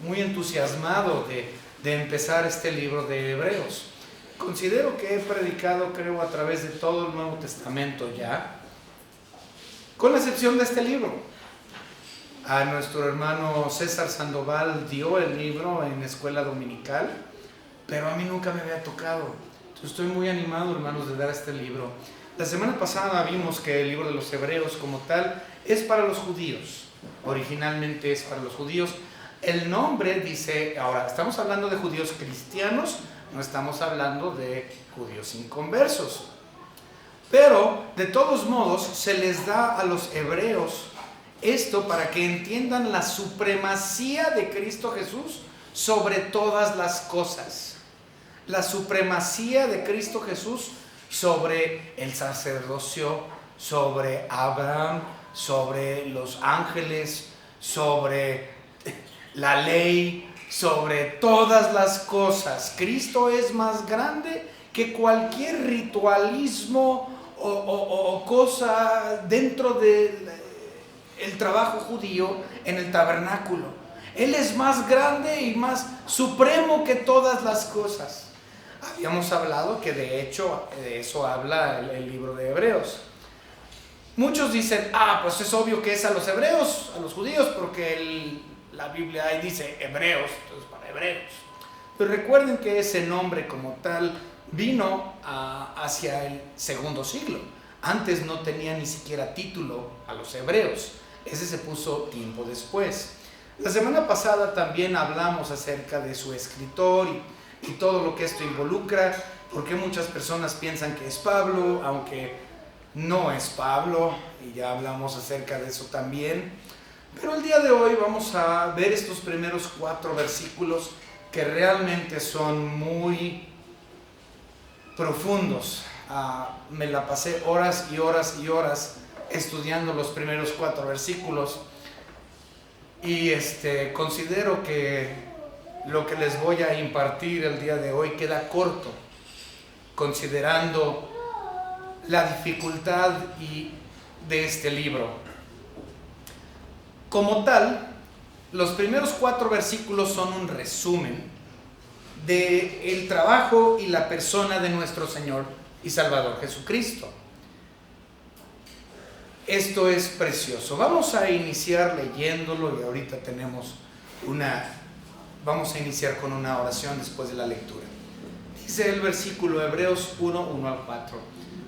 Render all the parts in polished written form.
muy entusiasmado de empezar este libro de Hebreos. Considero que he predicado, creo, a través de todo el Nuevo Testamento ya, con la excepción de este libro. A nuestro hermano César Sandoval dio el libro en escuela dominical, pero a mí nunca me había tocado. Entonces estoy muy animado, hermanos, de dar este libro. La semana pasada vimos que el libro de los Hebreos como tal es para los judíos. Originalmente es para los judíos. El nombre dice, ahora estamos hablando de judíos cristianos, no estamos hablando de judíos inconversos. Pero de todos modos se les da a los hebreos esto para que entiendan la supremacía de Cristo Jesús sobre todas las cosas. La supremacía de Cristo Jesús sobre el sacerdocio, sobre Abraham, sobre los ángeles, sobre la ley, sobre todas las cosas. Cristo es más grande que cualquier ritualismo o cosa dentro del trabajo judío en el tabernáculo. Él es más grande y más supremo que todas las cosas. Habíamos hablado que de hecho de eso habla el libro de Hebreos. Muchos dicen, pues es obvio que es a los hebreos, a los judíos, porque la Biblia ahí dice hebreos, entonces para hebreos. Pero recuerden que ese nombre como tal vino hacia el segundo siglo. Antes no tenía ni siquiera título a los hebreos. Ese se puso tiempo después. La semana pasada también hablamos acerca de su escritor y todo lo que esto involucra, porque muchas personas piensan que es Pablo, aunque no es Pablo, y ya hablamos acerca de eso también. Pero el día de hoy vamos a ver estos primeros 4 versículos que realmente son muy profundos. Me la pasé horas y horas y horas estudiando los primeros 4 versículos y considero que lo que les voy a impartir el día de hoy queda corto, considerando la dificultad de este libro. Como tal, los primeros 4 versículos son un resumen del trabajo y la persona de nuestro Señor y Salvador Jesucristo. Esto es precioso. Vamos a iniciar leyéndolo y ahorita vamos a iniciar con una oración después de la lectura. Dice el versículo Hebreos 1 al 4.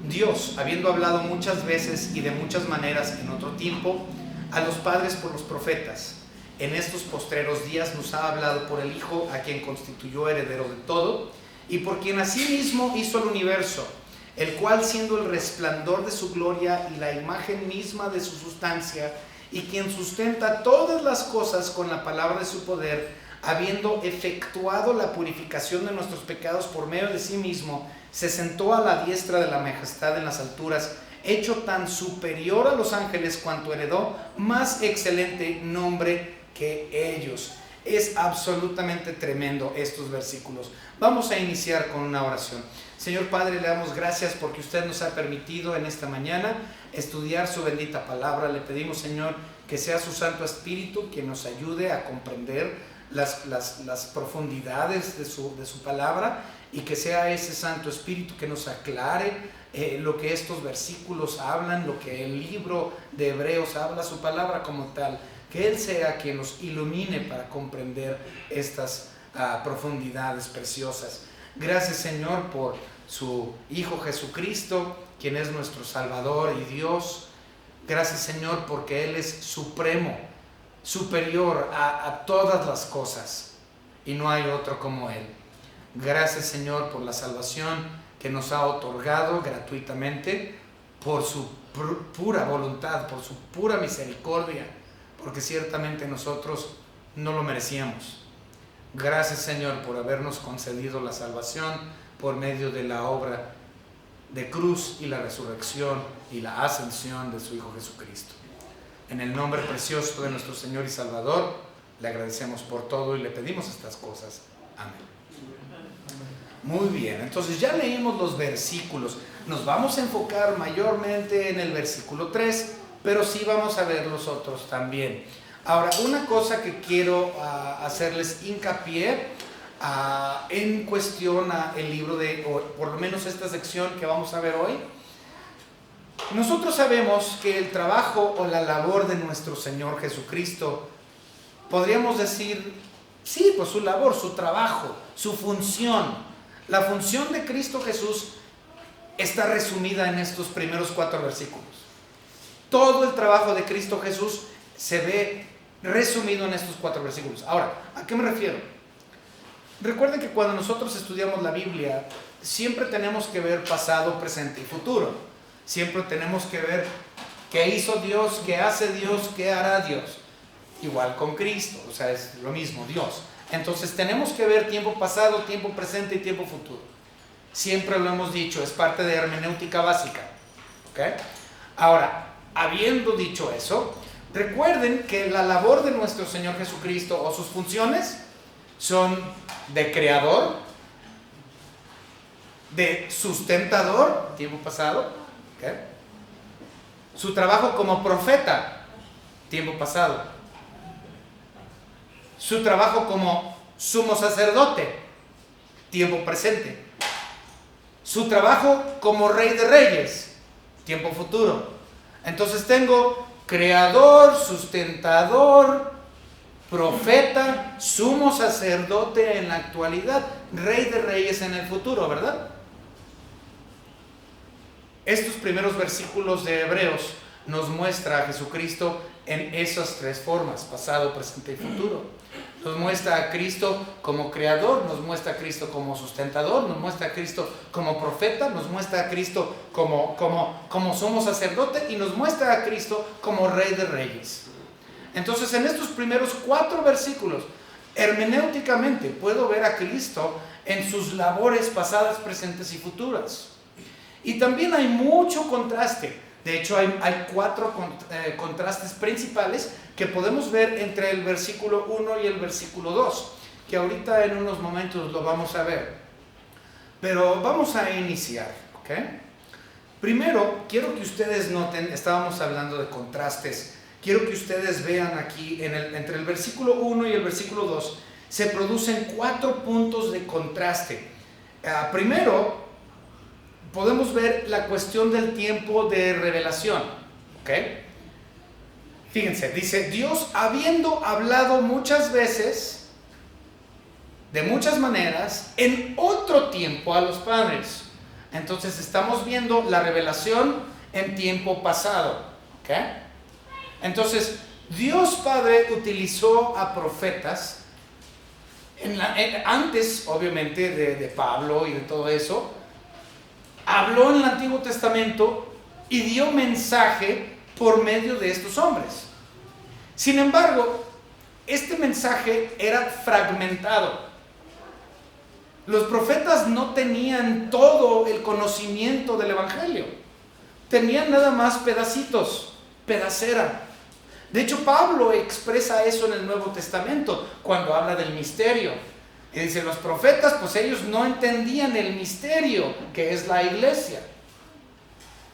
Dios, habiendo hablado muchas veces y de muchas maneras en otro tiempo a los padres por los profetas, en estos postreros días nos ha hablado por el Hijo, a quien constituyó heredero de todo y por quien asimismo hizo el universo, el cual, siendo el resplandor de su gloria y la imagen misma de su sustancia, y quien sustenta todas las cosas con la palabra de su poder, habiendo efectuado la purificación de nuestros pecados por medio de sí mismo, se sentó a la diestra de la majestad en las alturas, hecho tan superior a los ángeles cuanto heredó más excelente nombre que ellos. Es absolutamente tremendo estos versículos. Vamos a iniciar con una oración. Señor Padre, le damos gracias porque usted nos ha permitido en esta mañana estudiar su bendita palabra. Le pedimos, Señor, que sea su Santo Espíritu quien nos ayude a comprender las profundidades de su palabra, y que sea ese Santo Espíritu que nos aclare lo que estos versículos hablan, lo que el libro de Hebreos habla, su palabra como tal. Que Él sea quien nos ilumine para comprender estas profundidades preciosas. Gracias, Señor, por su Hijo Jesucristo, quien es nuestro Salvador y Dios. Gracias, Señor, porque Él es supremo, superior a todas las cosas, y no hay otro como Él. Gracias, Señor, por la salvación que nos ha otorgado gratuitamente, por su pura voluntad, por su pura misericordia, porque ciertamente nosotros no lo merecíamos. Gracias, Señor, por habernos concedido la salvación por medio de la obra de cruz y la resurrección y la ascensión de su Hijo Jesucristo. En el nombre precioso de nuestro Señor y Salvador, le agradecemos por todo y le pedimos estas cosas. Amén. Muy bien, entonces ya leímos los versículos. Nos vamos a enfocar mayormente en el versículo 3, pero sí vamos a ver los otros también. Ahora, una cosa que quiero hacerles hincapié en cuestión el libro o por lo menos esta sección que vamos a ver hoy. Nosotros sabemos que el trabajo o la labor de nuestro Señor Jesucristo, podríamos decir, sí, pues su labor, su trabajo, su función. La función de Cristo Jesús está resumida en estos primeros 4 versículos. Todo el trabajo de Cristo Jesús se ve resumido en estos 4 versículos. Ahora, ¿a qué me refiero? Recuerden que cuando nosotros estudiamos la Biblia, siempre tenemos que ver pasado, presente y futuro. Siempre tenemos que ver qué hizo Dios, qué hace Dios, qué hará Dios. Igual con Cristo, o sea, es lo mismo, Dios. Entonces tenemos que ver tiempo pasado, tiempo presente y tiempo futuro. Siempre lo hemos dicho, es parte de hermenéutica básica. ¿Okay? Ahora, habiendo dicho eso, recuerden que la labor de nuestro Señor Jesucristo o sus funciones son de creador, de sustentador, tiempo pasado, ¿okay? Su trabajo como profeta, tiempo pasado. Su trabajo como sumo sacerdote, tiempo presente. Su trabajo como rey de reyes, tiempo futuro. Entonces tengo creador, sustentador, profeta, sumo sacerdote en la actualidad, rey de reyes en el futuro, ¿verdad? Estos primeros versículos de Hebreos nos muestra a Jesucristo en esas 3 formas, pasado, presente y futuro. Nos muestra a Cristo como creador, nos muestra a Cristo como sustentador, nos muestra a Cristo como profeta, nos muestra a Cristo como sumo sacerdote y nos muestra a Cristo como rey de reyes. Entonces, en estos primeros 4 versículos, hermenéuticamente puedo ver a Cristo en sus labores pasadas, presentes y futuras. Y también hay mucho contraste. De hecho, hay 4 contrastes principales que podemos ver entre el versículo 1 y el versículo 2, que ahorita en unos momentos lo vamos a ver. Pero vamos a iniciar, ¿ok? Primero, quiero que ustedes noten, estábamos hablando de contrastes, quiero que ustedes vean aquí, entre el versículo 1 y el versículo 2, se producen 4 puntos de contraste. Primero, podemos ver la cuestión del tiempo de revelación, ¿ok? Fíjense, dice, Dios habiendo hablado muchas veces, de muchas maneras, en otro tiempo a los padres. Entonces estamos viendo la revelación en tiempo pasado, ¿ok? Entonces, Dios Padre utilizó a profetas, antes obviamente de Pablo y de todo eso, habló en el Antiguo Testamento y dio mensaje por medio de estos hombres. Sin embargo, este mensaje era fragmentado. Los profetas no tenían todo el conocimiento del Evangelio. Tenían nada más pedacitos, pedacera. De hecho, Pablo expresa eso en el Nuevo Testamento cuando habla del misterio. Y dice, los profetas, pues ellos no entendían el misterio que es la iglesia,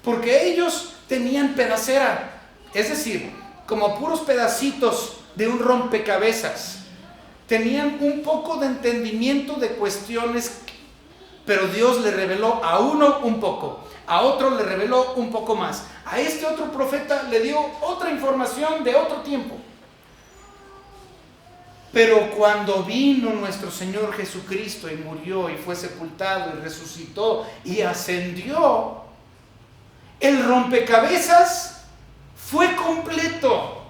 porque ellos tenían pedacera, es decir, como puros pedacitos de un rompecabezas. Tenían un poco de entendimiento de cuestiones, pero Dios le reveló a uno un poco, a otro le reveló un poco más, a este otro profeta le dio otra información de otro tiempo. Pero cuando vino nuestro Señor Jesucristo y murió y fue sepultado y resucitó y ascendió, el rompecabezas fue completo.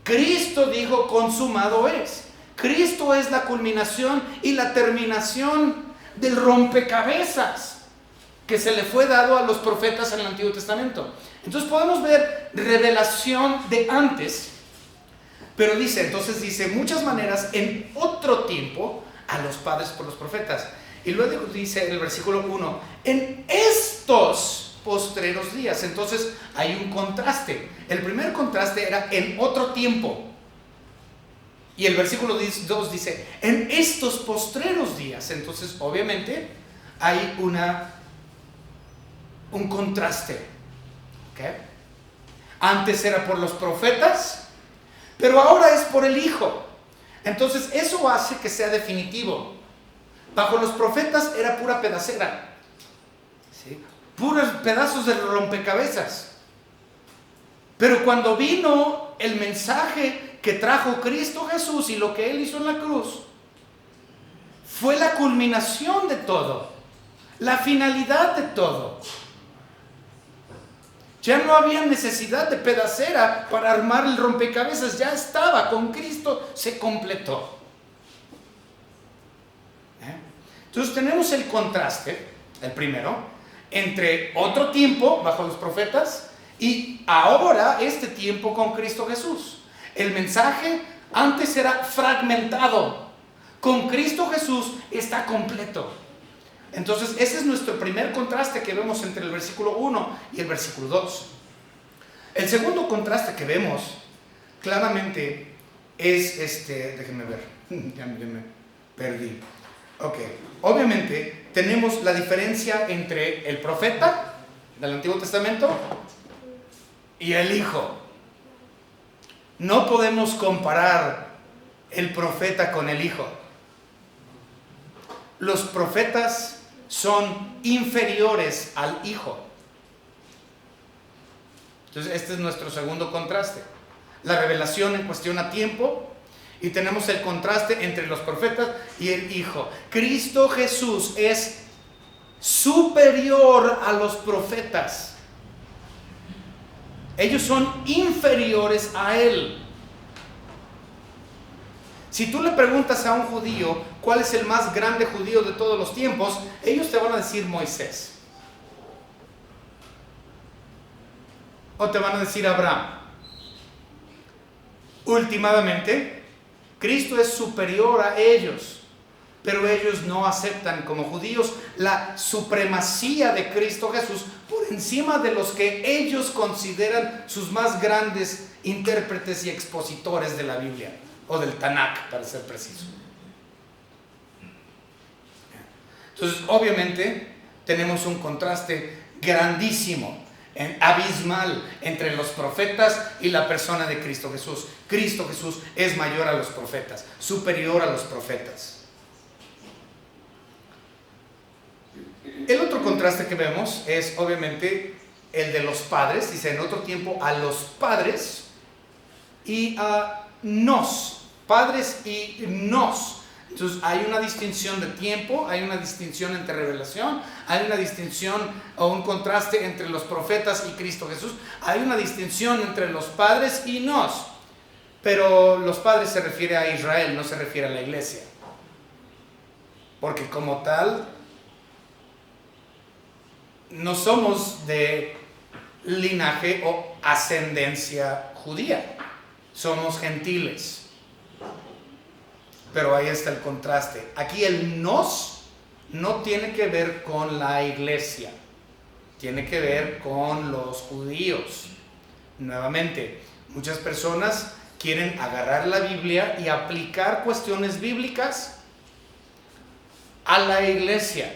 Cristo dijo, consumado es. Cristo es la culminación y la terminación del rompecabezas que se le fue dado a los profetas en el Antiguo Testamento. Entonces podemos ver revelación de antes. Pero entonces dice, muchas maneras, en otro tiempo, a los padres por los profetas. Y luego dice en el versículo 1, en estos postreros días. Entonces hay un contraste. El primer contraste era en otro tiempo. Y el versículo 2 dice, en estos postreros días. Entonces, obviamente, hay un contraste. ¿Okay? Antes era por los profetas. pero ahora es por el Hijo. Entonces eso hace que sea definitivo. Bajo los profetas era pura pedacera, ¿sí? Puros pedazos de rompecabezas. Pero cuando vino el mensaje que trajo Cristo Jesús y lo que Él hizo en la cruz, fue la culminación de todo, la finalidad de todo. Ya no había necesidad de pedacera para armar el rompecabezas, ya estaba, con Cristo se completó. Entonces tenemos el contraste, el primero, entre otro tiempo bajo los profetas y ahora este tiempo con Cristo Jesús. El mensaje antes era fragmentado, con Cristo Jesús está completo. Entonces ese es nuestro primer contraste que vemos entre el versículo 1 y el versículo 2. El segundo contraste que vemos claramente es déjenme ver, ya me perdí. Ok, obviamente tenemos la diferencia entre el profeta del Antiguo Testamento y el Hijo. No podemos comparar el profeta con el Hijo. Los profetas son inferiores al Hijo. Entonces este es nuestro segundo contraste. La revelación en cuestión a tiempo, y tenemos el contraste entre los profetas y el Hijo. Cristo Jesús es superior a los profetas. Ellos son inferiores a Él. Si tú le preguntas a un judío cuál es el más grande judío de todos los tiempos, ellos te van a decir Moisés. O te van a decir Abraham. Últimamente, Cristo es superior a ellos, pero ellos no aceptan como judíos la supremacía de Cristo Jesús por encima de los que ellos consideran sus más grandes intérpretes y expositores de la Biblia, o del Tanakh, para ser preciso. Entonces, obviamente, tenemos un contraste grandísimo, abismal, entre los profetas y la persona de Cristo Jesús. Cristo Jesús es mayor a los profetas, superior a los profetas. El otro contraste que vemos es obviamente el de los padres. Dice en otro tiempo a los padres y a nos, padres y nos. Entonces hay una distinción de tiempo, hay una distinción entre revelación, hay una distinción o un contraste entre los profetas y Cristo Jesús, hay una distinción entre los padres y nos. Pero los padres se refiere a Israel, no se refiere a la iglesia. Porque como tal, no somos de linaje o ascendencia judía, somos gentiles. Pero ahí está el contraste. Aquí el nos no tiene que ver con la iglesia, tiene que ver con los judíos. Nuevamente, muchas personas quieren agarrar la Biblia y aplicar cuestiones bíblicas a la iglesia.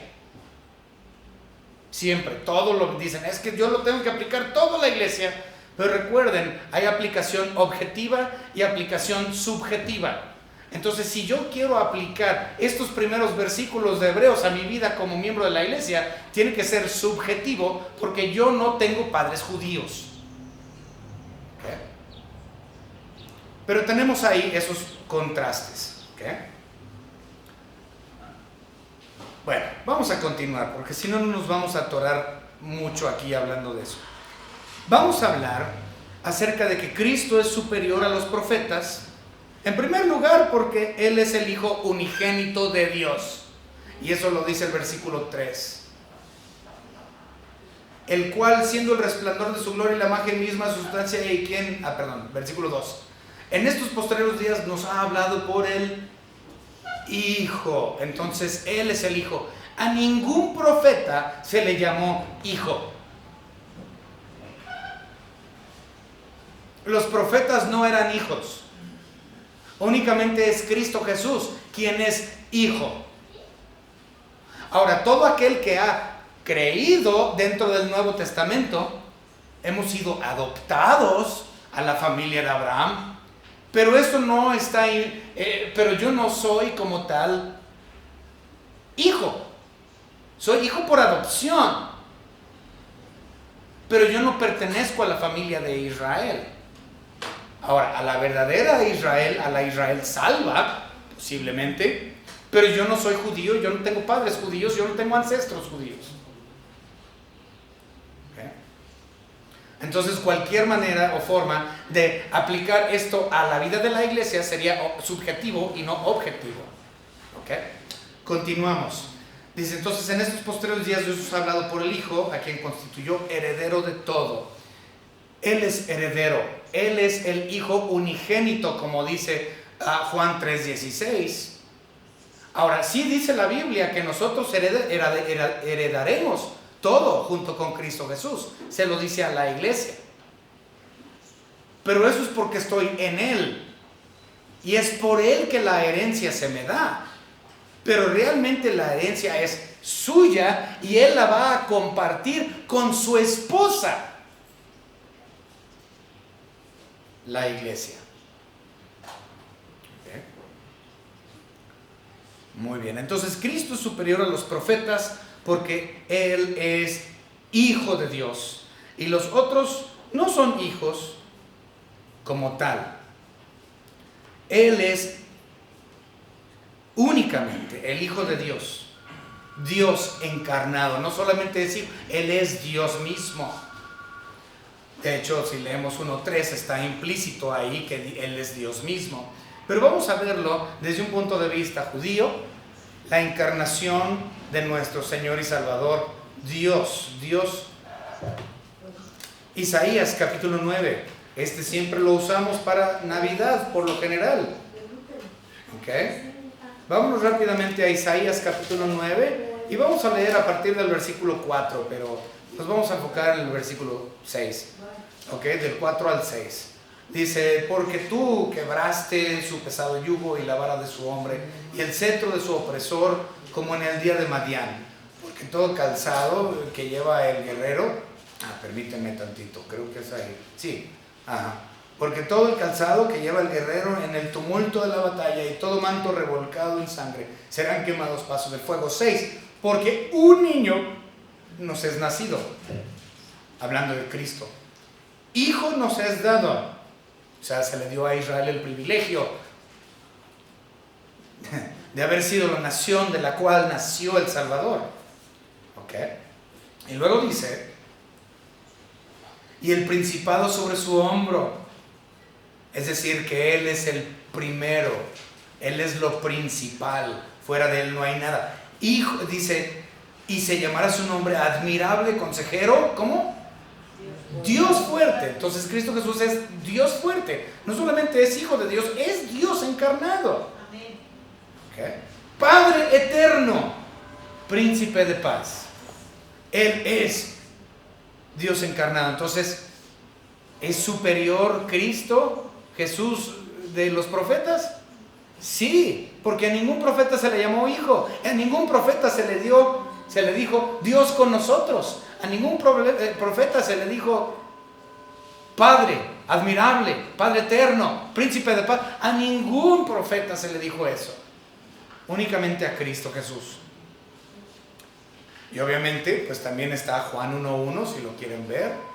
Siempre, todo lo dicen, es que yo lo tengo que aplicar todo a la iglesia. Pero recuerden, hay aplicación objetiva y aplicación subjetiva. Entonces, si yo quiero aplicar estos primeros versículos de Hebreos a mi vida como miembro de la iglesia, tiene que ser subjetivo porque yo no tengo padres judíos. ¿Okay? Pero tenemos ahí esos contrastes. ¿Okay? Bueno, vamos a continuar porque si no, no nos vamos a atorar mucho aquí hablando de eso. Vamos a hablar acerca de que Cristo es superior a los profetas. En primer lugar, porque Él es el Hijo unigénito de Dios. Y eso lo dice el versículo 3. El cual, siendo el resplandor de su gloria y la imagen misma, su sustancia y quien... versículo 2. En estos posteriores días nos ha hablado por el Hijo. Entonces, Él es el Hijo. A ningún profeta se le llamó Hijo. Los profetas no eran hijos. Únicamente es Cristo Jesús quien es Hijo. Ahora, todo aquel que ha creído dentro del Nuevo Testamento, hemos sido adoptados a la familia de Abraham, pero eso no está ahí, pero yo no soy como tal hijo. Soy hijo por adopción, pero yo no pertenezco a la familia de Israel. Ahora, a la verdadera Israel, a la Israel salva, posiblemente, pero yo no soy judío, yo no tengo padres judíos, yo no tengo ancestros judíos. ¿Okay? Entonces, cualquier manera o forma de aplicar esto a la vida de la iglesia sería subjetivo y no objetivo. ¿Okay? Continuamos. Dice, entonces en estos posteriores días Jesús ha hablado por el Hijo, a quien constituyó heredero de todo. Él es heredero, Él es el Hijo unigénito, como dice Juan 3:16. Ahora, sí dice la Biblia que nosotros heredaremos todo junto con Cristo Jesús. Se lo dice a la iglesia. Pero eso es porque estoy en Él. Y es por Él que la herencia se me da. Pero realmente la herencia es suya y Él la va a compartir con su esposa, la iglesia. ¿Okay? Muy bien, entonces Cristo es superior a los profetas porque Él es hijo de Dios y los otros no son hijos como tal. Él es únicamente el Hijo de Dios, Dios encarnado. No solamente decir, Él es Dios mismo. De hecho, si leemos 1:3, está implícito ahí que Él es Dios mismo. Pero vamos a verlo desde un punto de vista judío, la encarnación de nuestro Señor y Salvador, Dios. Isaías capítulo 9, siempre lo usamos para Navidad por lo general. ¿Ok? Vámonos rápidamente a Isaías capítulo 9 y vamos a leer a partir del versículo 4, pero nos vamos a enfocar en el versículo 6, ¿ok? Del 4 al 6. Dice, porque tú quebraste su pesado yugo y la vara de su hombre y el cetro de su opresor como en el día de Madián. Porque todo calzado que lleva el guerrero, permíteme tantito, creo que es ahí, sí, porque todo el calzado que lleva el guerrero en el tumulto de la batalla y todo manto revolcado en sangre serán quemados pasos de fuego. 6, porque un niño nos es nacido, hablando de Cristo, hijo nos es dado, o sea, se le dio a Israel el privilegio de haber sido la nación de la cual nació el Salvador. ¿Ok? Y luego dice, y el principado sobre su hombro. Es decir, que Él es el primero, Él es lo principal, fuera de Él no hay nada. Hijo, dice, y se llamará su nombre admirable, consejero, ¿cómo? Dios fuerte. Entonces Cristo Jesús es Dios fuerte, no solamente es hijo de Dios, es Dios encarnado. ¿Okay? Padre eterno, príncipe de paz. Él es Dios encarnado. Entonces, ¿es superior Cristo Jesús de los profetas? Sí, porque a ningún profeta se le llamó hijo, a ningún profeta se le dijo Dios con nosotros, a ningún profeta se le dijo Padre admirable, Padre eterno, príncipe de paz. A ningún profeta se le dijo eso, únicamente a Cristo Jesús. Y obviamente pues también está Juan 1:1, si lo quieren ver.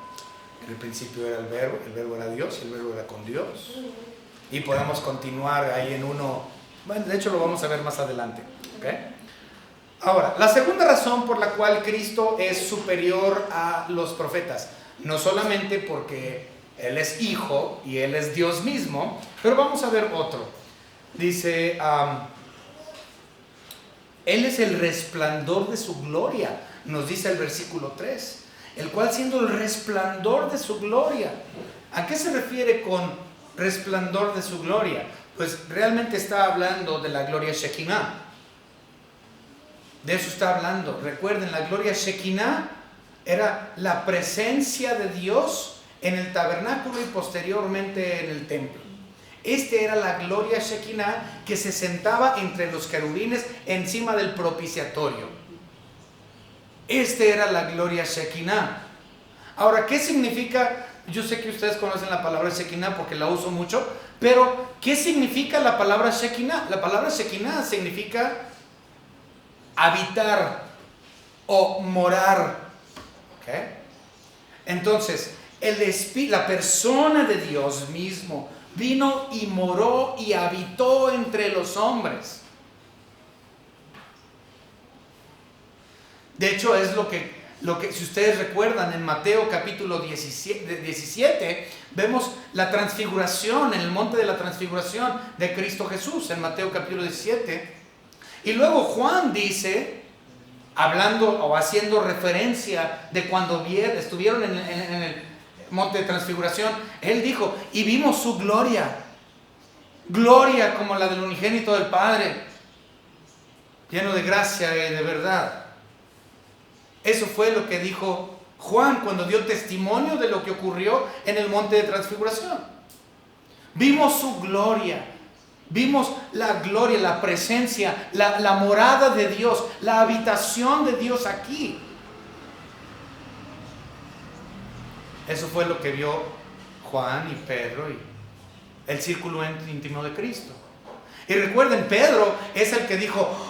En el principio era el verbo era Dios y el verbo era con Dios. Y podemos continuar ahí en uno, bueno, de hecho lo vamos a ver más adelante. ¿Okay? Ahora, la segunda razón por la cual Cristo es superior a los profetas, no solamente porque Él es hijo y Él es Dios mismo, pero vamos a ver otro. Dice, Él es el resplandor de su gloria, nos dice el versículo 3. El cual siendo el resplandor de su gloria. ¿A qué se refiere con resplandor de su gloria? Pues realmente está hablando de la gloria Shekinah. De eso está hablando. Recuerden, la gloria Shekinah era la presencia de Dios en el tabernáculo y posteriormente en el templo. Era la gloria Shekinah que se sentaba entre los querubines encima del propiciatorio. Era la gloria Shekinah. Ahora, ¿qué significa Yo sé que ustedes conocen la palabra Shekinah porque la uso mucho, pero ¿qué significa la palabra Shekinah? La palabra Shekinah significa habitar o morar. ¿Okay? Entonces, la persona de Dios mismo vino y moró y habitó entre los hombres. De hecho, es lo que si ustedes recuerdan, en Mateo capítulo 17, vemos la transfiguración, en el monte de la transfiguración de Cristo Jesús, en Mateo capítulo 17. Y luego Juan dice, hablando o haciendo referencia de cuando estuvieron en el monte de transfiguración, él dijo, y vimos su gloria como la del unigénito del Padre, lleno de gracia y de verdad. Eso fue lo que dijo Juan cuando dio testimonio de lo que ocurrió en el monte de transfiguración. Vimos su gloria, vimos la gloria, la presencia, la morada de Dios, la habitación de Dios aquí. Eso fue lo que vio Juan y Pedro y el círculo íntimo de Cristo. Y recuerden, Pedro es el que dijo,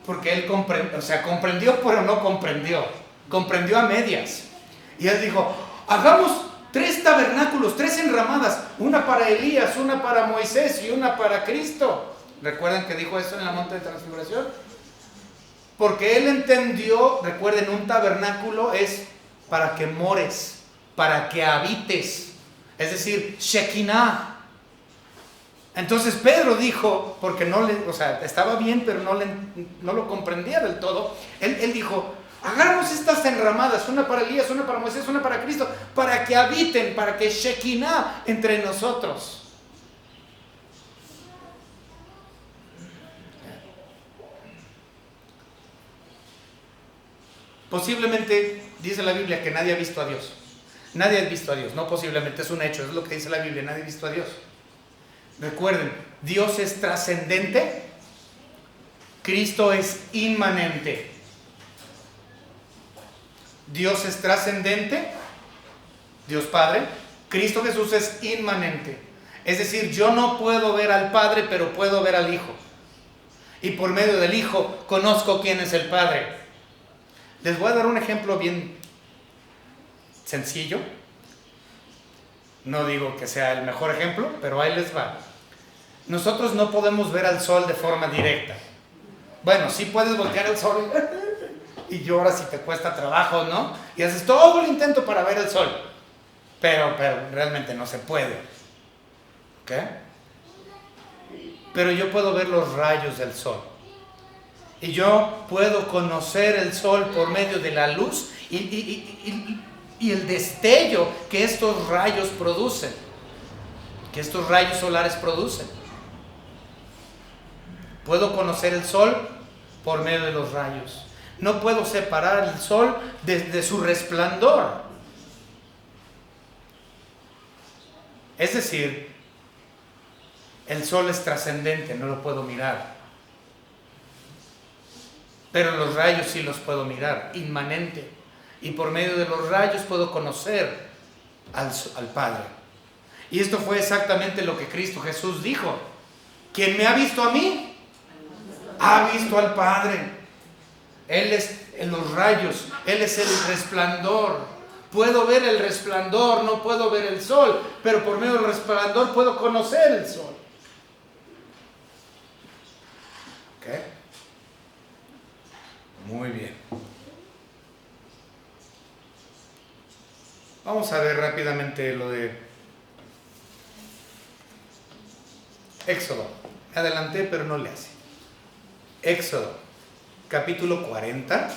porque él comprendió pero no comprendió a medias, y él dijo, hagamos 3 tabernáculos, 3 enramadas, una para Elías, una para Moisés y una para Cristo. ¿Recuerdan que dijo eso en la monte de transfiguración? Porque él entendió, recuerden, un tabernáculo es para que mores, para que habites, es decir, Shekinah. Entonces Pedro dijo, porque estaba bien, pero no lo comprendía del todo. Él dijo, hagamos estas enramadas, una para Elías, una para Moisés, una para Cristo, para que habiten, para que Shekinah entre nosotros. Posiblemente, dice la Biblia, que nadie ha visto a Dios. Nadie ha visto a Dios, no posiblemente, es un hecho, es lo que dice la Biblia, nadie ha visto a Dios. Recuerden, Dios es trascendente, Cristo es inmanente. Dios es trascendente, Dios Padre, Cristo Jesús es inmanente. Es decir, yo no puedo ver al Padre, pero puedo ver al Hijo. Y por medio del Hijo conozco quién es el Padre. Les voy a dar un ejemplo bien sencillo. No digo que sea el mejor ejemplo, pero ahí les va. Nosotros no podemos ver al sol de forma directa. Bueno, sí puedes voltear el sol y lloras y te cuesta trabajo, ¿no? Y haces todo el intento para ver el sol. Pero realmente no se puede. ¿Ok? Pero yo puedo ver los rayos del sol. Y yo puedo conocer el sol por medio de la luz y el destello que estos rayos producen, que estos rayos solares producen. Puedo conocer el sol por medio de los rayos. No puedo separar el sol de su resplandor. Es decir, el sol es trascendente, no lo puedo mirar. Pero los rayos sí los puedo mirar, inmanente. Y por medio de los rayos puedo conocer al Padre. Y esto fue exactamente lo que Cristo Jesús dijo. Quien me ha visto a mí, ha visto al Padre. Él es en los rayos, Él es el resplandor. Puedo ver el resplandor, no puedo ver el sol, pero por medio del resplandor puedo conocer el sol. ¿Ok? Muy bien. Vamos a ver rápidamente lo de Éxodo. Me adelanté, pero no le hace. Éxodo, capítulo 40.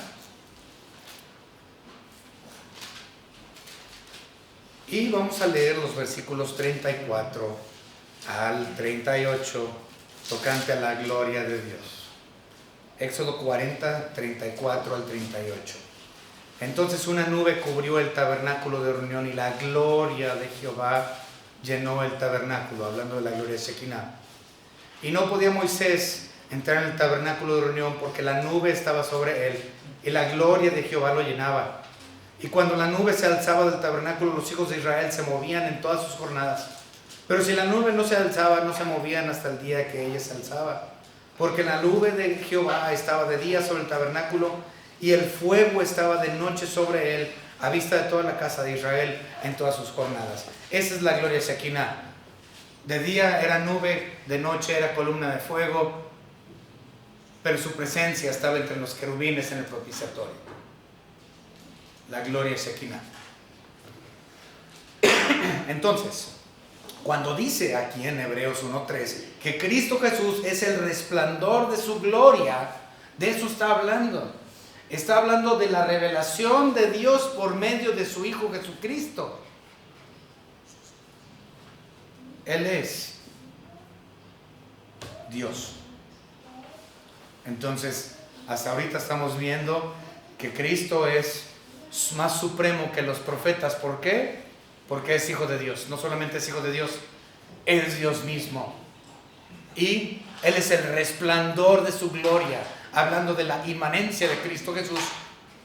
Y vamos a leer los versículos 34 al 38, tocante a la gloria de Dios. Éxodo 40, 34 al 38. Entonces una nube cubrió el tabernáculo de reunión y la gloria de Jehová llenó el tabernáculo, hablando de la gloria de Shekinah. Y no podía Moisés entrar en el tabernáculo de reunión porque la nube estaba sobre él y la gloria de Jehová lo llenaba. Y cuando la nube se alzaba del tabernáculo, los hijos de Israel se movían en todas sus jornadas. Pero si la nube no se alzaba, no se movían hasta el día que ella se alzaba. Porque la nube de Jehová estaba de día sobre el tabernáculo, y el fuego estaba de noche sobre él, a vista de toda la casa de Israel en todas sus jornadas. Esa es la gloria Shekinah. De día era nube, de noche era columna de fuego, pero su presencia estaba entre los querubines en el propiciatorio. La gloria Shekinah. Entonces, cuando dice aquí en Hebreos 1:3 que Cristo Jesús es el resplandor de su gloria, de eso está hablando. Está hablando de la revelación de Dios por medio de su Hijo Jesucristo. Él es Dios. Entonces, hasta ahorita estamos viendo que Cristo es más supremo que los profetas. ¿Por qué? Porque es Hijo de Dios. No solamente es Hijo de Dios, es Dios mismo. Y Él es el resplandor de su gloria, hablando de la inmanencia de Cristo Jesús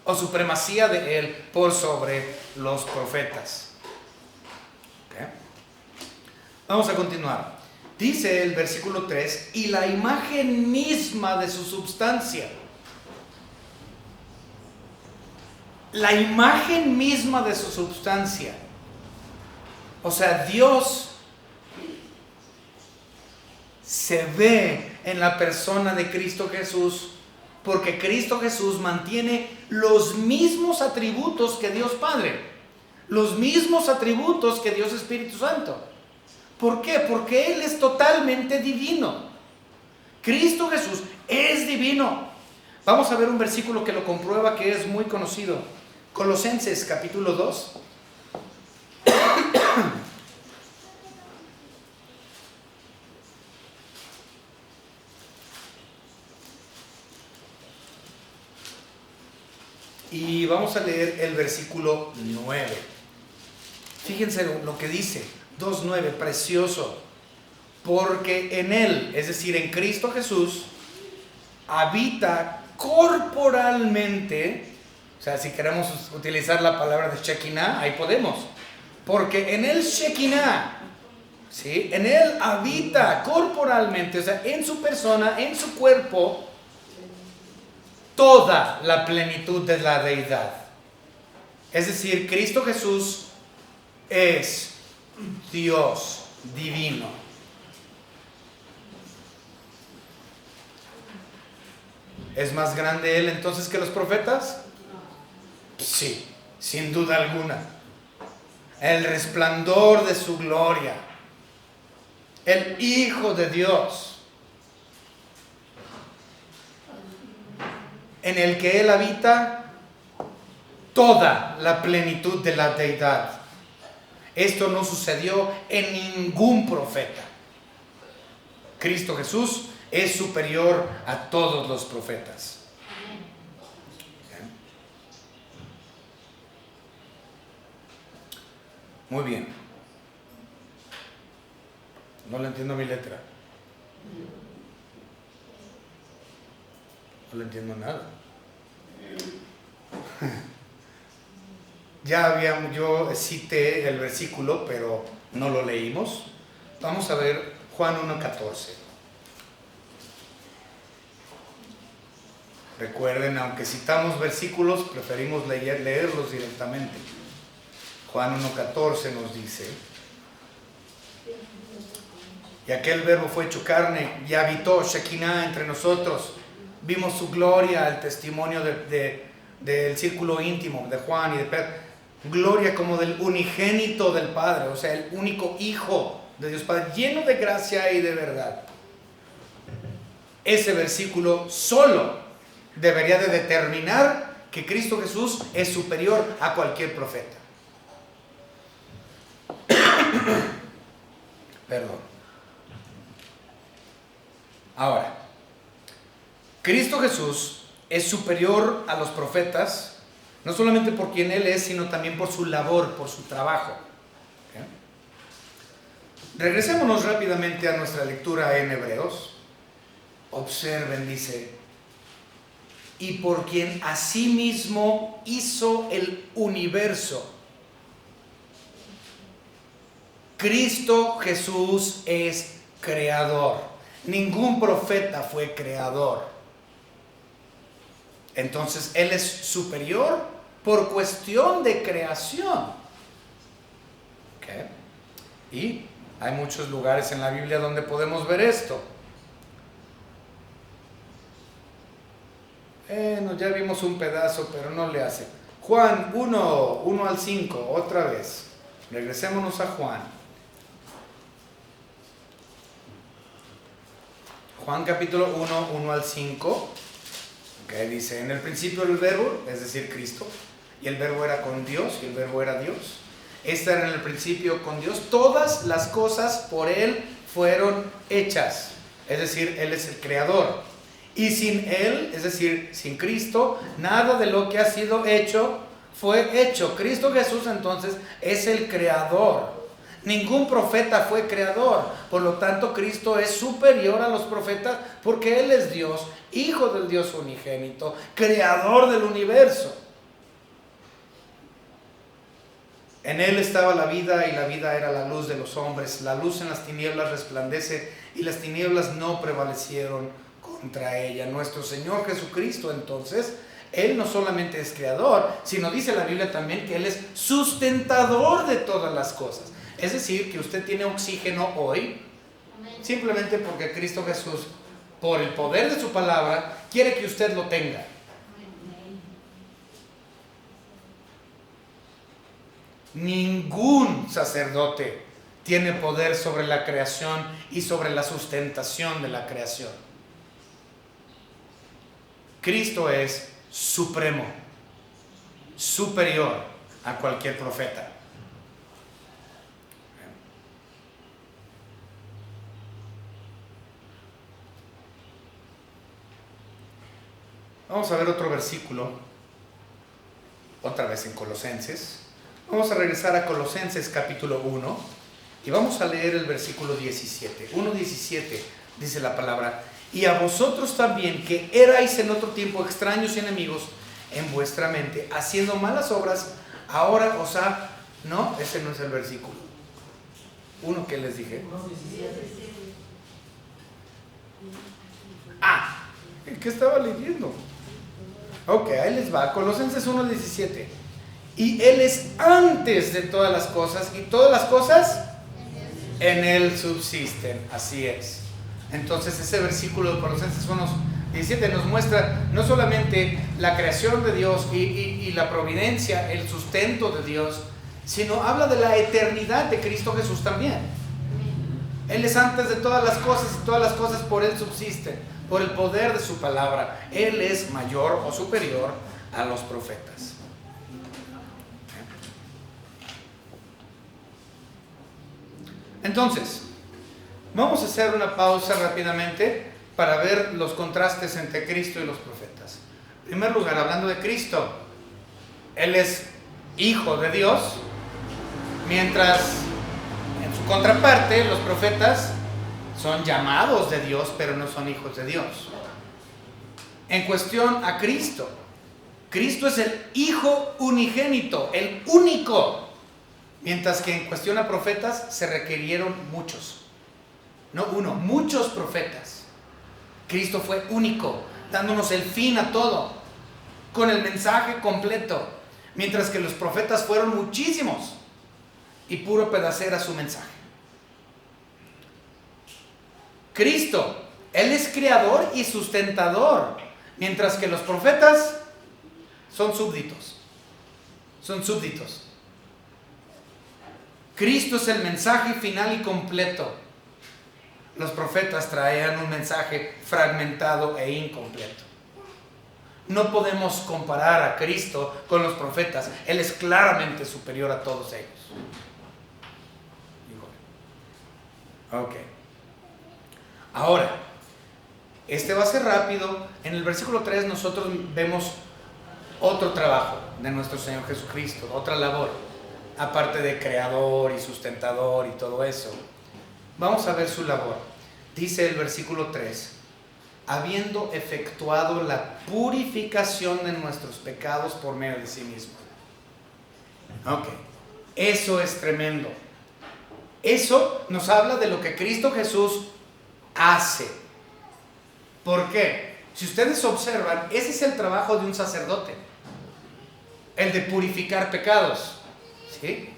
o supremacía de Él por sobre los profetas. ¿Okay? Vamos a continuar. Dice el versículo 3, y la imagen misma de su substancia. La imagen misma de su substancia. O sea, Dios se ve en la persona de Cristo Jesús, porque Cristo Jesús mantiene los mismos atributos que Dios Padre, los mismos atributos que Dios Espíritu Santo. ¿Por qué? Porque Él es totalmente divino. Cristo Jesús es divino. Vamos a ver un versículo que lo comprueba, que es muy conocido. Colosenses capítulo 2. Y vamos a leer el versículo 9. Fíjense lo que dice. 2:9, precioso. Porque en Él, es decir, en Cristo Jesús, habita corporalmente. O sea, si queremos utilizar la palabra de Shekinah, ahí podemos. Porque en Él Shekinah, ¿sí? En Él habita corporalmente, o sea, en su persona, en su cuerpo, toda la plenitud de la deidad. Es decir, Cristo Jesús es Dios divino. ¿Es más grande Él entonces que los profetas? Sí, sin duda alguna. El resplandor de su gloria, el Hijo de Dios, en el que Él habita toda la plenitud de la deidad. Esto no sucedió en ningún profeta. Cristo Jesús es superior a todos los profetas. Muy bien. No le entiendo mi letra. No le entiendo nada. Yo cité el versículo, pero no lo leímos. Vamos a ver Juan 1:14. Recuerden, aunque citamos versículos, preferimos leerlos directamente. Juan 1:14 nos dice: y aquel verbo fue hecho carne y habitó Shekinah entre nosotros. Vimos su gloria, el testimonio del círculo íntimo de Juan y de Pedro. Gloria como del unigénito del Padre, o sea, el único Hijo de Dios Padre, lleno de gracia y de verdad. Ese versículo solo debería de determinar que Cristo Jesús es superior a cualquier profeta. Perdón. Ahora, Cristo Jesús es superior a los profetas, no solamente por quien Él es, sino también por su labor, por su trabajo. ¿Okay? Regresémonos rápidamente a nuestra lectura en Hebreos. Observen, dice: y por quien asimismo hizo el universo. Cristo Jesús es creador. Ningún profeta fue creador. Entonces, Él es superior por cuestión de creación. ¿Okay? Y hay muchos lugares en la Biblia donde podemos ver esto. Ya vimos un pedazo, pero no le hace. Juan 1 al 5, otra vez. Regresémonos a Juan. Juan capítulo 1 al 5. Okay, dice, en el principio el verbo, es decir, Cristo, y el verbo era con Dios, y el verbo era Dios. Este era en el principio con Dios. Todas las cosas por Él fueron hechas. Es decir, Él es el creador. Y sin Él, es decir, sin Cristo, nada de lo que ha sido hecho fue hecho. Cristo Jesús entonces es el creador. Ningún profeta fue creador. Por lo tanto, Cristo es superior a los profetas porque Él es Dios, Hijo del Dios unigénito, creador del universo. En Él estaba la vida y la vida era la luz de los hombres. La luz en las tinieblas resplandece y las tinieblas no prevalecieron contra ella. Nuestro Señor Jesucristo, entonces, Él no solamente es creador, sino dice la Biblia también que Él es sustentador de todas las cosas. Es decir, que usted tiene oxígeno hoy simplemente porque Cristo Jesús, por el poder de su palabra, quiere que usted lo tenga. Ningún sacerdote tiene poder sobre la creación y sobre la sustentación de la creación. Cristo es supremo, superior a cualquier profeta. Vamos a ver otro versículo, otra vez en Colosenses. Vamos a regresar a Colosenses capítulo 1 y vamos a leer el versículo 17. 1:17 dice la palabra: y a vosotros también, que erais en otro tiempo extraños y enemigos en vuestra mente, haciendo malas obras, ahora os ha... No, ese no es el versículo. Uno que les dije. ¿El que estaba leyendo? Ok, ahí les va. Colosenses 1:17. Y Él es antes de todas las cosas, y todas las cosas en Él subsisten. Así es. Entonces ese versículo de Colosenses 1:17 nos muestra no solamente la creación de Dios y la providencia, el sustento de Dios, sino habla de la eternidad de Cristo Jesús también. Él es antes de todas las cosas y todas las cosas por Él subsisten, por el poder de su palabra. Él es mayor o superior a los profetas. Entonces, vamos a hacer una pausa rápidamente para ver los contrastes entre Cristo y los profetas. En primer lugar, hablando de Cristo, Él es Hijo de Dios, mientras en su contraparte los profetas son llamados de Dios, pero no son hijos de Dios. En cuestión a Cristo, Cristo es el Hijo unigénito, el único, mientras que en cuestión a profetas se requirieron muchos. No uno, muchos profetas. Cristo fue único, dándonos el fin a todo, con el mensaje completo, mientras que los profetas fueron muchísimos y puro pedacera su mensaje. Cristo, Él es creador y sustentador, mientras que los profetas son súbditos. Son súbditos. Cristo es el mensaje final y completo. Los profetas traían un mensaje fragmentado e incompleto. No podemos comparar a Cristo con los profetas. Él es claramente superior a todos ellos. Ok. Ahora, este va a ser rápido. En el versículo 3 nosotros vemos otro trabajo de nuestro Señor Jesucristo, otra labor, aparte de creador y sustentador y todo eso. Vamos a ver su labor. Dice el versículo 3: habiendo efectuado la purificación de nuestros pecados por medio de sí mismo. Ok, eso es tremendo. Eso nos habla de lo que Cristo Jesús hace. ¿Por qué? Si ustedes observan, ese es el trabajo de un sacerdote, el de purificar pecados, ¿sí?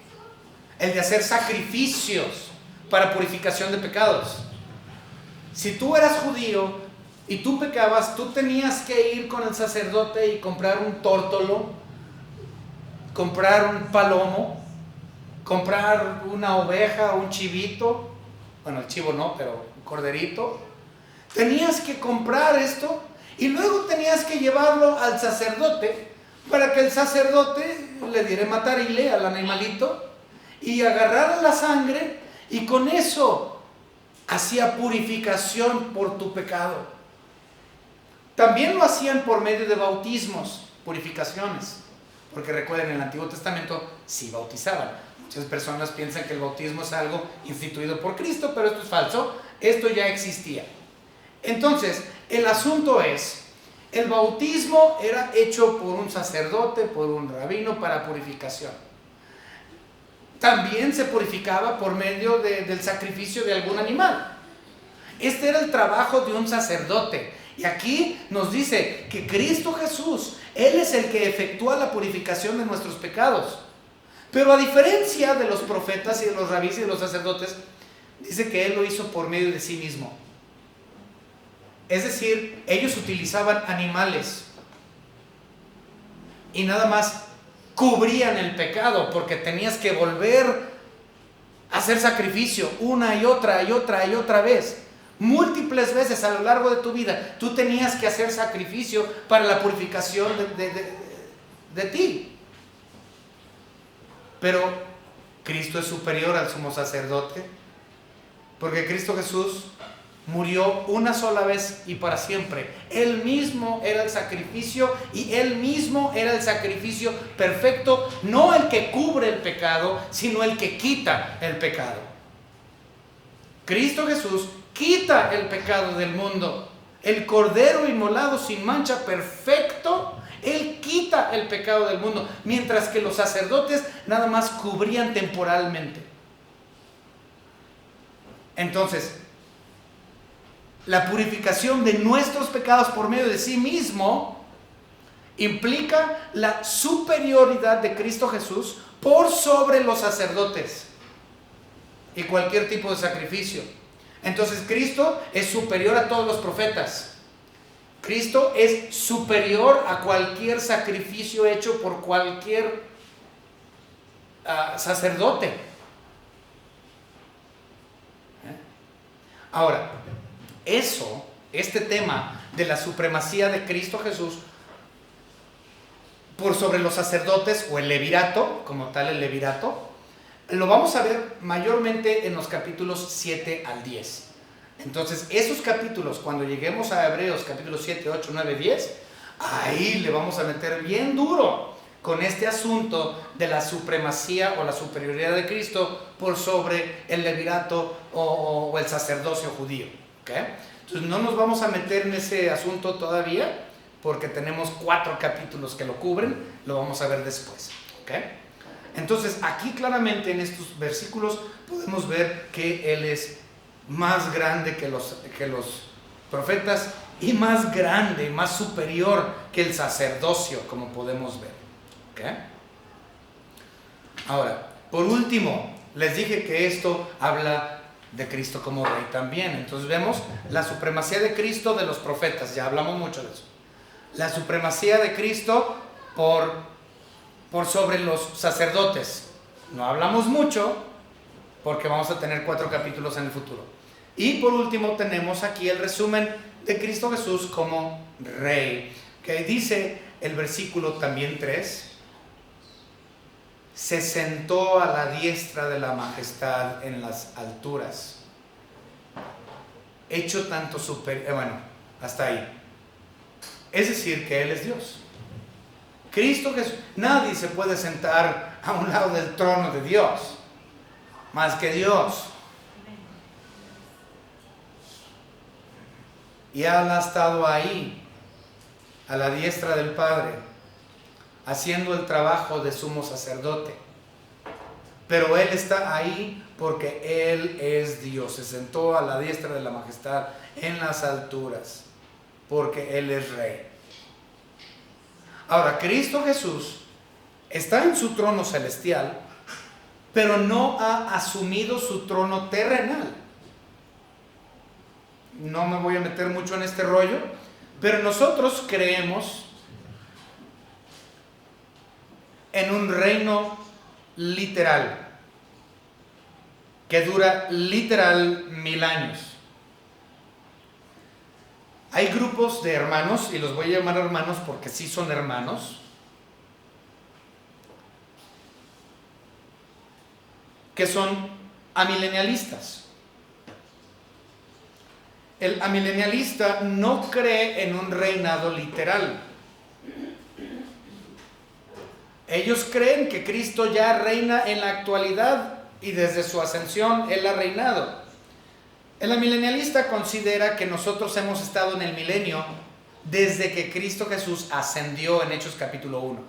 El de hacer sacrificios para purificación de pecados. Si tú eras judío y tú pecabas, tú tenías que ir con el sacerdote y comprar un tórtolo, comprar un palomo, comprar una oveja, un chivito, bueno, el chivo no, pero un corderito. Tenías que comprar esto y luego tenías que llevarlo al sacerdote para que el sacerdote le diera matarile al animalito y agarrara la sangre, y con eso hacía purificación por tu pecado. También lo hacían por medio de bautismos, purificaciones, porque recuerden, en el Antiguo Testamento sí bautizaban. Muchas personas piensan que el bautismo es algo instituido por Cristo, pero esto es falso. Esto ya existía. Entonces, el asunto es, el bautismo era hecho por un sacerdote, por un rabino, para purificación. También se purificaba por medio del sacrificio de algún animal. Este era el trabajo de un sacerdote. Y aquí nos dice que Cristo Jesús, Él es el que efectúa la purificación de nuestros pecados. Pero a diferencia de los profetas y de los rabíes y de los sacerdotes, dice que Él lo hizo por medio de sí mismo. Es decir, ellos utilizaban animales y nada más cubrían el pecado, porque tenías que volver a hacer sacrificio una y otra y otra y otra vez. Múltiples veces a lo largo de tu vida tú tenías que hacer sacrificio para la purificación de ti. Pero Cristo es superior al sumo sacerdote, porque Cristo Jesús murió una sola vez y para siempre. Él mismo era el sacrificio, y Él mismo era el sacrificio perfecto, no el que cubre el pecado, sino el que quita el pecado. Cristo Jesús quita el pecado del mundo. El Cordero inmolado sin mancha, perfecto, Él quita el pecado del mundo, mientras que los sacerdotes nada más cubrían temporalmente. Entonces, la purificación de nuestros pecados por medio de sí mismo implica la superioridad de Cristo Jesús por sobre los sacerdotes y cualquier tipo de sacrificio. Entonces Cristo es superior a todos los profetas. Cristo es superior a cualquier sacrificio hecho por cualquier sacerdote. Ahora, este tema de la supremacía de Cristo Jesús por sobre los sacerdotes, o el levirato, como tal el levirato, lo vamos a ver mayormente en los capítulos 7 al 10. Entonces, esos capítulos, cuando lleguemos a Hebreos, capítulos 7, 8, 9, 10, ahí le vamos a meter bien duro con este asunto de la supremacía o la superioridad de Cristo por sobre el levirato o el sacerdocio judío. ¿Okay? Entonces, no nos vamos a meter en ese asunto todavía, porque tenemos 4 capítulos que lo cubren. Lo vamos a ver después. ¿Okay? Entonces, aquí claramente en estos versículos podemos ver que Él es más grande que los profetas, y más grande, más superior que el sacerdocio, como podemos ver. ¿Okay? Ahora, por último, les dije que esto habla de Cristo como Rey también. Entonces vemos la supremacía de Cristo de los profetas, ya hablamos mucho de eso. La supremacía de Cristo por sobre los sacerdotes, no hablamos mucho, porque vamos a tener 4 capítulos en el futuro. Y por último tenemos aquí el resumen de Cristo Jesús como Rey, que dice el versículo también 3: se sentó a la diestra de la majestad en las alturas, hecho tanto superior, bueno, hasta ahí. Es decir, que Él es Dios. Cristo Jesús, nadie se puede sentar a un lado del trono de Dios, más que Dios. y Él ha estado ahí, a la diestra del Padre, haciendo el trabajo de sumo sacerdote. Pero Él está ahí porque Él es Dios, se sentó a la diestra de la majestad en las alturas, porque Él es Rey. Ahora, Cristo Jesús está en su trono celestial, pero no ha asumido su trono terrenal. No me voy a meter mucho en este rollo, pero nosotros creemos en un reino literal, que dura literal 1000 años. Hay grupos de hermanos, y los voy a llamar hermanos porque sí son hermanos, que son amilenialistas. El amilenialista no cree en un reinado literal. Ellos creen que Cristo ya reina en la actualidad y desde su ascensión Él ha reinado. El amilenialista considera que nosotros hemos estado en el milenio desde que Cristo Jesús ascendió en Hechos capítulo 1.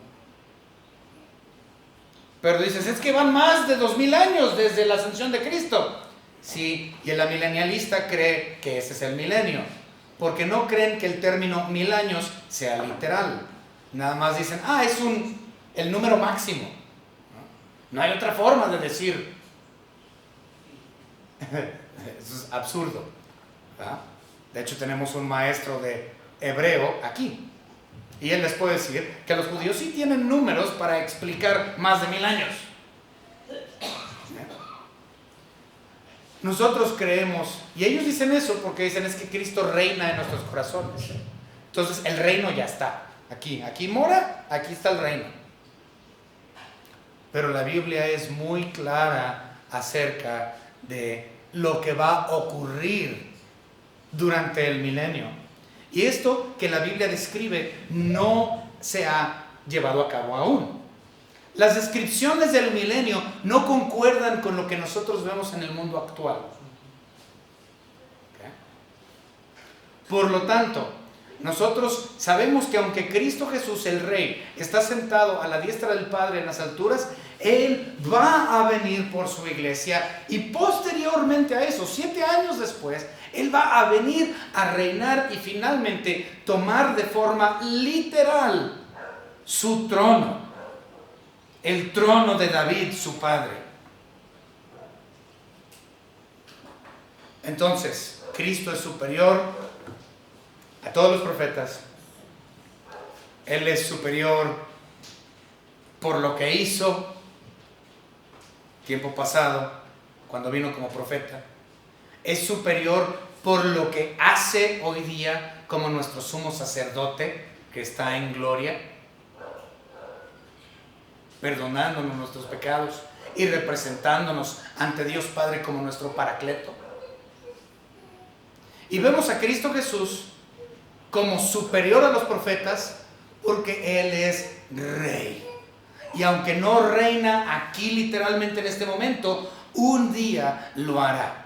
Pero dices, es que van más de 2000 años desde la ascensión de Cristo. Sí, y el amilenialista cree que ese es el milenio, porque no creen que el término 1000 años sea literal. Nada más dicen, es el número máximo. No hay otra forma de decir. Eso es absurdo, ¿verdad? De hecho, tenemos un maestro de hebreo aquí, y él les puede decir que los judíos sí tienen números para explicar más de 1000 años. Nosotros creemos, y ellos dicen eso porque dicen es que Cristo reina en nuestros corazones. Entonces el reino ya está, aquí mora, aquí está el reino. Pero la Biblia es muy clara acerca de lo que va a ocurrir durante el milenio. Y esto que la Biblia describe no se ha llevado a cabo aún. Las descripciones del milenio no concuerdan con lo que nosotros vemos en el mundo actual. ¿Okay? Por lo tanto, nosotros sabemos que aunque Cristo Jesús, el Rey, está sentado a la diestra del Padre en las alturas, Él va a venir por su iglesia, y posteriormente a eso, 7 años después, Él va a venir a reinar y finalmente tomar de forma literal su trono. El trono de David, su padre. Entonces, Cristo es superior a todos los profetas. Él es superior por lo que hizo tiempo pasado, cuando vino como profeta. Es superior por lo que hace hoy día como nuestro sumo sacerdote, que está en gloria, perdonándonos nuestros pecados y representándonos ante Dios Padre como nuestro paracleto. Y vemos a Cristo Jesús como superior a los profetas porque Él es Rey. Y aunque no reina aquí literalmente en este momento, un día lo hará.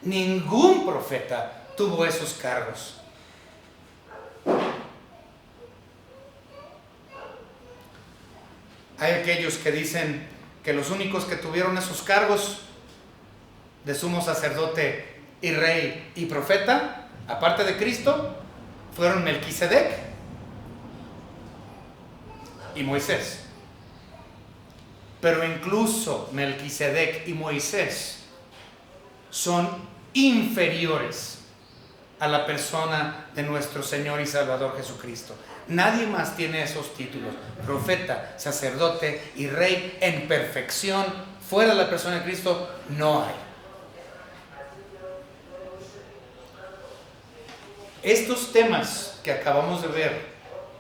Ningún profeta tuvo esos cargos. Hay aquellos que dicen que los únicos que tuvieron esos cargos de sumo sacerdote y rey y profeta, aparte de Cristo, fueron Melquisedec y Moisés. Pero incluso Melquisedec y Moisés son inferiores a la persona de nuestro Señor y Salvador Jesucristo. Nadie más tiene esos títulos, profeta, sacerdote y rey en perfección. Fuera de la persona de Cristo no hay. Estos temas que acabamos de ver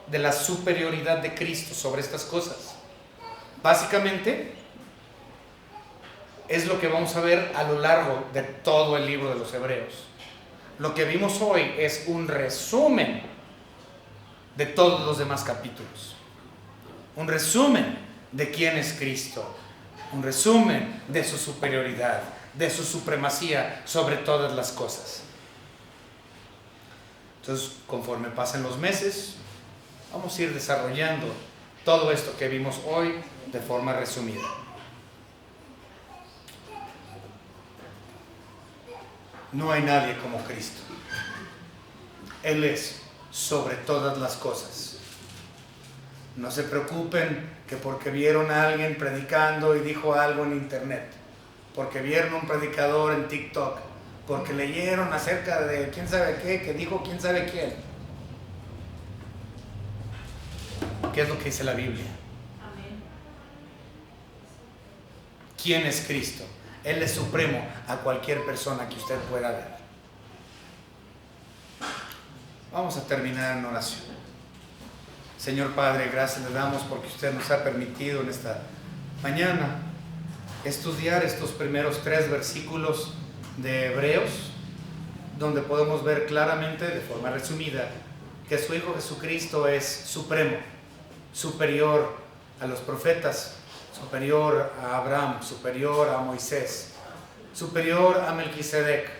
de la superioridad de Cristo sobre estas cosas, básicamente es lo que vamos a ver a lo largo de todo el libro de los Hebreos. Lo que vimos hoy es un resumen de todos los demás capítulos. Un resumen de quién es Cristo. Un resumen de su superioridad, de su supremacía sobre todas las cosas. Entonces, conforme pasen los meses, vamos a ir desarrollando todo esto que vimos hoy de forma resumida. No hay nadie como Cristo. Él es sobre todas las cosas. No se preocupen que porque vieron a alguien predicando y dijo algo en internet, porque vieron un predicador en TikTok, porque leyeron acerca de quién sabe qué, que dijo quién sabe quién. ¿Qué es lo que dice la Biblia? Amén. ¿Quién es Cristo? Él es supremo a cualquier persona que usted pueda ver. Vamos a terminar en oración. Señor Padre, gracias le damos porque usted nos ha permitido en esta mañana estudiar estos primeros 3 versículos de Hebreos, donde podemos ver claramente, de forma resumida, que su Hijo Jesucristo es supremo, superior a los profetas, superior a Abraham, superior a Moisés, superior a Melquisedec,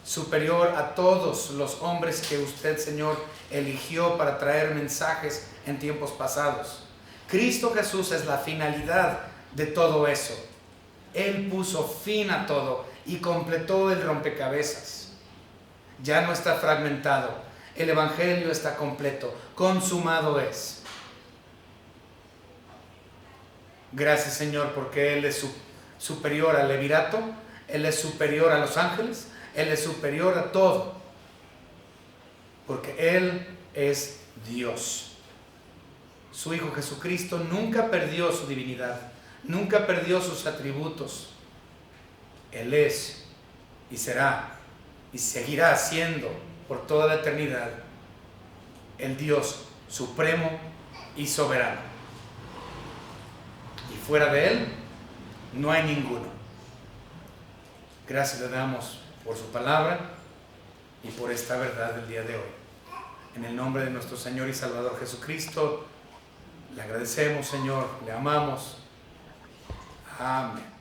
superior a todos los hombres que usted, Señor, eligió para traer mensajes en tiempos pasados. Cristo Jesús es la finalidad de todo eso. Él puso fin a todo y completó el rompecabezas. Ya no está fragmentado. El Evangelio está completo. Consumado es. Gracias, Señor, porque Él es superior al levirato. Él es superior a los ángeles. Él es superior a todo. Porque Él es Dios. Su Hijo Jesucristo nunca perdió su divinidad. Nunca perdió sus atributos. Él es y será y seguirá siendo por toda la eternidad el Dios supremo y soberano. Y fuera de Él no hay ninguno. Gracias le damos por su palabra y por esta verdad del día de hoy. En el nombre de nuestro Señor y Salvador Jesucristo, le agradecemos, Señor, le amamos. Amén.